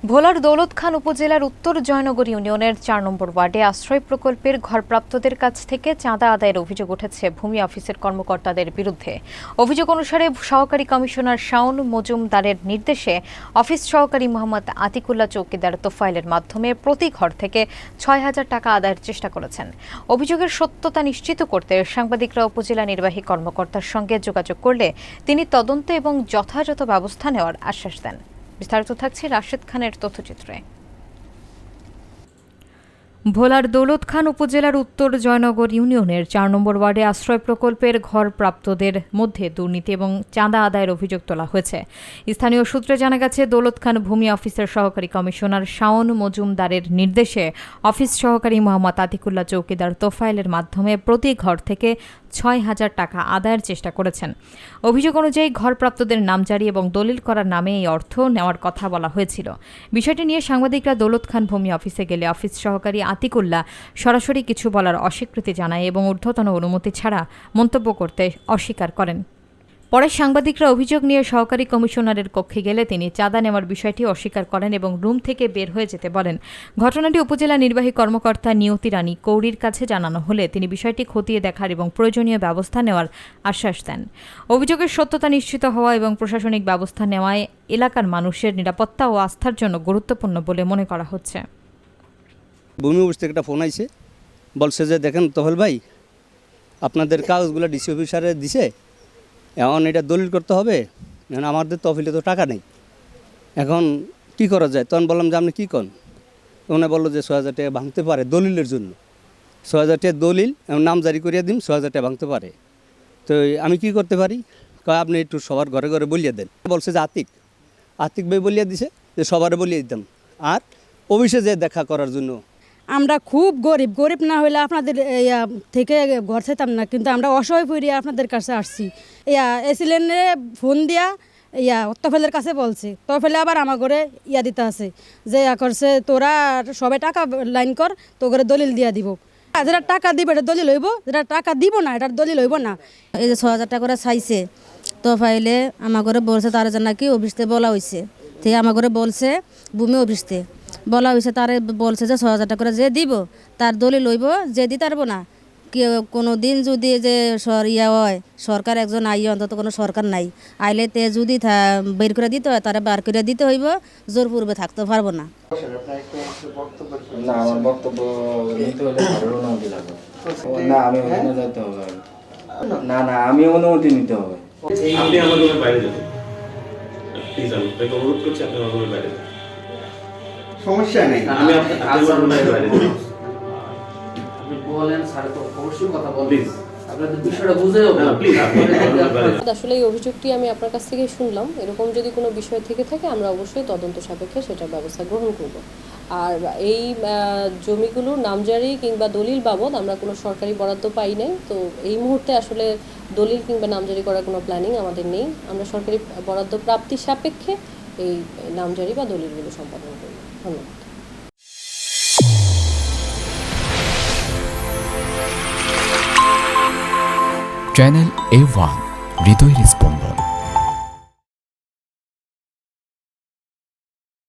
ভোলার দৌলত খান উপজেলার উত্তর জয়নগর ইউনিয়নের ৪ নম্বর ওয়ার্ডে আশ্রয় প্রকল্পের ঘরপ্রাপ্তদের কাছ থেকে চাঁদা আদায়ের অভিযোগ উঠেছে ভূমি অফিসের কর্মকর্তাদের বিরুদ্ধে। অভিযোগ অনুসারে সহকারী কমিশনার শাওন মজুমদারের নির্দেশে অফিস সহকারী মোহাম্মদ আতিকুল্লাহ চৌকিদার তোফাইলের মাধ্যমে প্রতি ঘর থেকে ৬,০০০ টাকা আদায়ের চেষ্টা করেছেন। অভিযোগের সত্যতা নিশ্চিত করতে সাংবাদিকরা উপজেলা নির্বাহী কর্মকর্তার সঙ্গে যোগাযোগ করলে তিনি তদন্ত এবং যথাযথ ব্যবস্থা নেওয়ার আশ্বাস দেন। বিস্তারিত থাকছে রাশেদ খানের তথ্যচিত্রে। ভোলার দৌলত খান উপজেলার উত্তর জয়নগর ইউনিয়নের ৪ নম্বর ওয়ার্ডে আশ্রয় প্রকল্পের ঘর প্রাপ্তদের মধ্যে দুর্নীতি এবং চাঁদা আদায়ের অভিযোগ তোলা হয়েছে। স্থানীয় সূত্রে জানা গেছে, দৌলত খান ভূমি অফিসের সহকারী কমিশনার শাওন মজুমদারের নির্দেশে অফিস সহকারী মোহাম্মদ আতিকুল্লাহ চৌকিদার তোফাইলের মাধ্যমে প্রতি ঘর থেকে ৬,০০০ টাকা আদায়ের চেষ্টা করেছেন। অভিযোগ অনুযায়ী ঘরপ্রাপ্তদের নামজারি এবং দলিল করার নামে এই অর্থ নেওয়ার কথা বলা হয়েছিল। বিষয়টি নিয়ে সাংবাদিকরা দৌলত খান ভূমি অফিসে গেলে অফিস সহকারী আতিকুল্লাহ সরাসরি কিছু বলার অস্বীকৃতি জানায় এবং ঊর্ধ্বতন অনুমতি ছাড়া মন্তব্য করতে অস্বীকার করেন। পরে সাংবাদিকরা অভিযোগ নিয়ে সহকারী কমিশনারের কক্ষে গেলে তিনি চাঁদা নেওয়ার বিষয়টি অস্বীকার করেন এবং রুম থেকে বের হয়ে যেতে বলেন। ঘটনাটি উপজেলা নির্বাহী কর্মকর্তা নিয়তি রানী কৌরির কাছে জানানো হলে তিনি বিষয়টি খতিয়ে দেখার এবং প্রয়োজনীয় ব্যবস্থা নেওয়ার আশ্বাস দেন। অভিযোগের সত্যতা নিশ্চিত হওয়া এবং প্রশাসনিক ব্যবস্থা নেওয়ায় এলাকার মানুষের নিরাপত্তা ও আস্থার জন্য গুরুত্বপূর্ণ বলে মনে করা হচ্ছে। ভূমি অফিস থেকে একটা ফোন আইছে, বলছে যে দেখেন তোহেল ভাই, আপনাদের কাগজগুলো ডিসি অফিসারে দিছে, এখন এটা দলিল করতে হবে, এখন আমাদের তহবিলে তো টাকা নেই, এখন কি করা যায়? তখন বললাম যে আপনি কী করেন? তখন বললো যে ৬,০০০ টাকা ভাঙতে পারে দলিলের জন্য, ৬,০০০ টাকা দলিল নাম জারি করিয়ে দিন, ৬,০০০ টাকা ভাঙতে পারে। তো আমি কি করতে পারি? কয় আপনি একটু সবার ঘরে ঘরে বলিয়ে দেন। বলছে যে আতিক ভাই বলিয়ে দিছে যে সবারে বলিয়ে দিতাম, আর অফিসে যে দেখা করার জন্য। আমরা খুব গরিব না হলে আপনাদের থেকে ঘর চাইতাম না, কিন্তু আমরা অসহায় পড়িয়া আপনাদের কাছে আসছি। এসিলেন্ডে ফোন দিয়া তফেলের কাছে বলছে, তফেলে আবার আমার ঘরে দিতে আছে যে করছে তোরা সবাই টাকা লাইন কর, তো ঘরে দলিল দিয়া দিব। যেটা টাকা দিব এটা দলিল হইব, যেটা টাকা দিব না এটার দলিল হইব না। এই যে ৬,০০০ টাকা করে চাইছে, তফাইলে আমার ঘরে বলছে তার জন্য নাকি অফিসতে বলা হয়েছে, ঠিক আমার ঘরে বলছে ভূমি অফিসতে বলা হয়েছে, তারে বলছে যে ৬,০০০ টাকা করে যে দিব তার দলিল লইব, যে দিতে পারবো না কোনো দিন যদি যে হয় সরকার একজন আইয়ে, অন্তত কোনো সরকার নাই আইলে তে যদি বের করে দিতে হয় তারা বার করে দিতে হইব, জোর পূর্বে থাকতে পারবো না। আমার বক্তব্য নিতে হলে অনুমতি লাগবে। না আমি ওখানে যেতে হবে, না আমি অনুমতি নিতে হবে। আপনি আমার রুমের বাইরে যাবেন প্লিজ, আমি আপনাকে অনুরোধ করছি, আপনি আমার রুমের বাইরে যাবেন। সমস্যা নেই, আমি আপনার রুমের বাইরে যাব। আপনি বলেন স্যার, তো অবশ্যই কথা বলবেন, প্লিজ আপনাদের বিষয়টা বুঝে যাবেন প্লিজ। আসলে এই অভিযোগটি আমি আপনার কাছ থেকে শুনলাম, এরকম যদি কোনো বিষয় থেকে থাকে আমরা অবশ্যই তদন্ত সাপেক্ষে সেটার ব্যবস্থা গ্রহণ করব। আর এই জমিগুলোর নামজারি কিংবা দলিল বাবদ আমরা কোনো সরকারি বরাদ্দ পাই নাই, তো এই মুহূর্তে আসলে দলিল কিংবা নামজারি করার কোনো প্ল্যানিং আমাদের নেই। আমরা সরকারি বরাদ্দ প্রাপ্তির সাপেক্ষে এই নামজারি বা দলিলগুলো সম্পাদন করব। ধন্যবাদ। চ্যানেল A1 হৃদয়ের স্পন্দন।